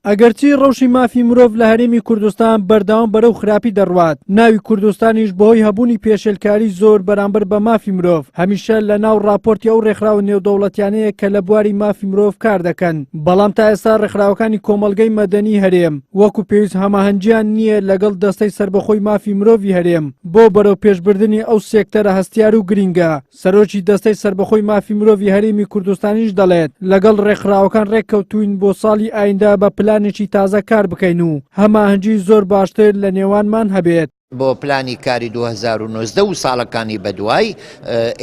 ئەگەرچی ڕەوشی مافی مرۆڤ لە هەرێمی کوردستان بەردەوام بەرەو خراپی دەڕوات، ناوی کوردستانیش بەهۆی هەبوونی پێشێلکاری زۆر بەرامبەر بە مافی مرۆڤ هەمیشە لە ناو ڕاپۆرتی ئەو ڕێکخراوە نێودەوڵەتیانەیە کە لە بواری مافی مرۆڤ کار دەکەن. بەڵام تا ئێستا ڕێکخراوەکانی کۆمەلگەی مەدەنی هەرێم وەکو پێویست هەماهەنگیان نییە لەگەڵ دەستەی سربەخۆی مافی مرۆڤی هەرێم بۆ بەرەو پێشبردننی ئەو سێکتەرە هەستیار و گرینگە. سەرۆکی دەستەی سربەخۆی مافی مرۆڤی هەرێمی کوردستانیش دەڵێت لەگەڵ ڕێکخراوەکان ڕێککەوتوین بۆ ساڵی ئایندا بە پلانێکی تازە کار بکەین و هەماهەنگی زۆر باشتر لە نێوانمان هەبێت. بۆ پلانی کاری 2019 و ساڵەکانی بەدوای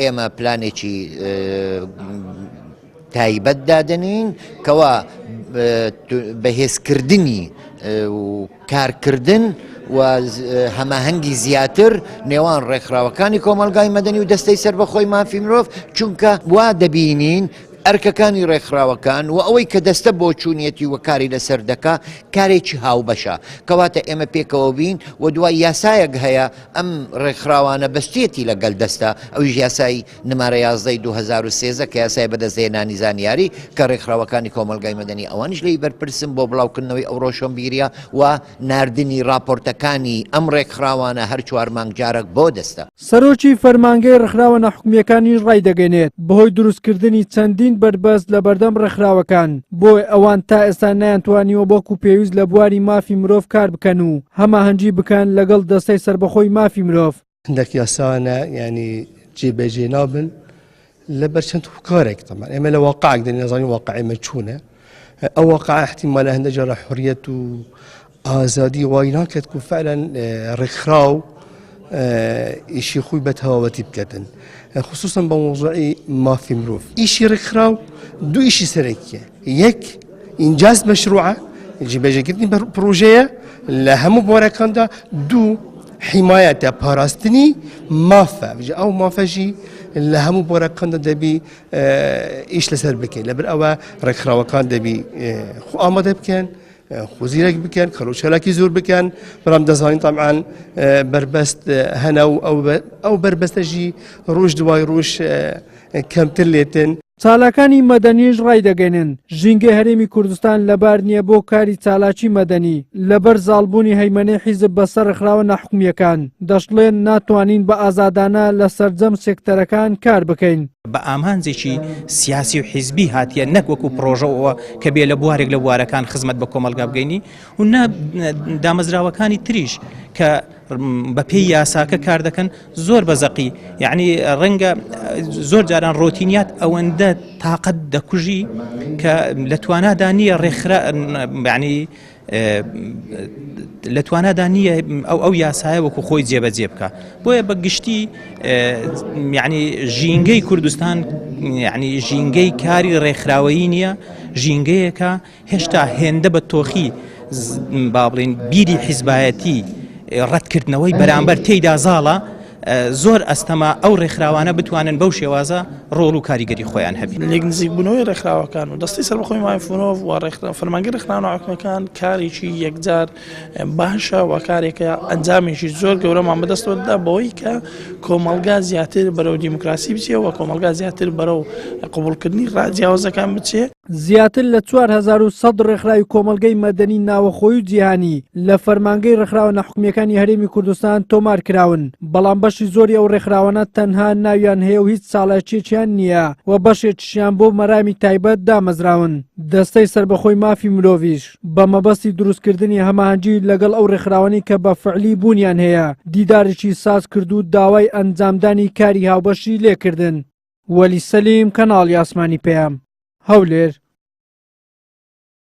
ئێمە پلانێکی تایبەت دادنین کەوا بەهێزکردنی و کارکردن و هەماهەنگی زیاتر نێوان ڕێکخراوەکانی کۆمەلگای مەدەنی و دەستەی سربەخۆی مافی مرۆڤ، چونکە وا دەبینین ئەرکەکانی ڕێکخراوەکان و ئەوەی کە دەستە بۆ چوونیەتی و کاری لەسەر دەکا کارێکی هاوبەشە کەواتە ئێمە پێکەوە بین و دوای یاسایەک هەیە ئەم ڕێکخراوانە بەستێتی لەگەڵ دەستە ئەویش یاسای نمارە 11 2013 کە یاسای بەدەستهێنانی زانیاری کە ڕێکخراوەکانی کۆمەلگای مەدەنی ئەوانیش لێی بەرپرسن بۆ بڵاوکردنەوەی ئەو ڕۆژۆنبیریە و ناردنی راپۆرتەکانی ئەم ڕێکخراوانە هەر 4 مانگ جارێک بۆ دەستە. سەرۆکی فەرمانگەی ڕێکخراوە ناحوکمیەکانیش ڕای دەگەنێت بەهۆی دروستکردنی چەندین بربەست لە بەردەم ڕێکخراوەکان بۆی ئەوان تا ئێستا نەیانتوانیوە بۆکو پێویست لە بواری مافی مرۆڤ کار بکەن و هەماهەنگی بکەن لەگەڵ دەستەی سربەخۆی مافی مرۆڤ. هەندێک یاسانە ینی جێبەجێ نابن لەبەر چەند کارێک تەمان ئێمە لە واقعێک دەنێزانین واقعێمە چوونە ئەو واقع احتیمالە هەندێک جارە حوریەت و ئازادی وای ناکرێت و فعلا ڕێکخراو ئیشی خۆی بە تەواوەتی بکردن خصوصا بە موضوعی مافی مرۆڤ. ئیشی ڕێکخراو دوو ئیشی سەرەکیە، یەک ئینجاز مەشروعە جێبەجێکردنی پرۆژەیە لە هەموو بۆرەکاندا، دوو حیمایەتە پاراستنی مافە ئەو مافەژی لە هەموو بۆرەکاندا دەبی ئیش لەسەر بکەین لەبەر ئەوە ڕێکخراوەکان دەبی خۆ ئامادە بکەن خۆزیرەک بکەن کەڕوچەلاکی زۆر بکەن بەڵام دەزانین تەمعان بربەست هەنە و ئەو بربەستەژی ڕۆژ دوای ڕۆژ کەمتر لێتن. چالاکانی مەدەنیش ڕای دەگەنن ژینگەی هەرێمی کوردستان لەبار نییە بۆ کاری چالاکی مەدەنی لەبەر زاڵبوونی هەیمەنەی حیزب بەسەر ڕێکخراوە ناحوکمیەکان دەشڵێن ناتوانین بە ئازادانە لە سەرجەم سێکتەرەکان کار بکەین. بە ئامانجێکی سیاسی و حیزبی هاتیە نەک وەکو پرۆژەوە کە بێ لە بوارێک لە بوارەکان خزمەت بە کۆمەلگا بگەینی و دامەزراوەکانی تریش کە بە پێی یاساکە کار دەکەن زۆر بەزەقی یعنی ڕەنگە زۆر جاران ڕۆتینیات ئەوەندە تااقەت دەکوژی کە لە توانادا نییە ڕێکخرا ینی لە توانادا نییە ئەو یاسایە وەکو خۆی جێبەجێ بکە بۆیە بە گشتی یعنی ژینگەی کوردستان یعنی ژینگەی کاری ڕێکخراوەیی نییە ژینگەیەکە هێشتا هێندە بە تۆخی با بڵێن بیری حیزبایەتی ڕەتکردنەوەی بەرامبەر تێیدا زاڵە زۆر ئەستەما ئەو ڕێکخراوانە بتوانن بەو شێوازە ڕۆڵ و کاریگەری خۆیان هەبێت. لێک نزیکبوونەوەی ڕێکخراوەکان و دەستی سەربەخۆی مافی مرۆڤ و فەرمانگەی ڕێکخراوە ناحوکمیەکان کارێکی یەکجار باشە و کارێکە ئەنجامێکی زۆر گەورەمان بەدەستەوەدا بەوەی کە کۆمەلگا زیاتر بەرەو دیموکراسی بچێ و کۆمەلگا زیاتر بەرەو قبولکردنی ڕاجیاوازەکان بچێ. زیاتر لە 4100 ڕێکخراوی کۆمەلگەی مەدەنی ناوەخۆی و جیهانی لە فەرمانگەی ڕێکخراوە ناحوکمیەکانی هەرێمی کوردستان تۆمار کراون بەڵام بەشی زۆری ئەو ڕێکخراوانە تەنها ناویان هەیە و هیچ ساڵایەکیان نییە و بەشێکیشیان بۆ مەرامی تایبەت دامەزراون. دەستەی سربەخۆی مافی مرۆڤیش بە مەبەستی دروستکردنی هەماهەنگی لەگەڵ ئەو ڕێکخراوانی کە بە فعلی بوونیان هەیە دیدارێکی ساز کرد و داوای ئەنجامدانی کاری هاوبەشی لێکردن. وەلی سەلیم کەناڵی ئاسمانی پێیام هەولێر.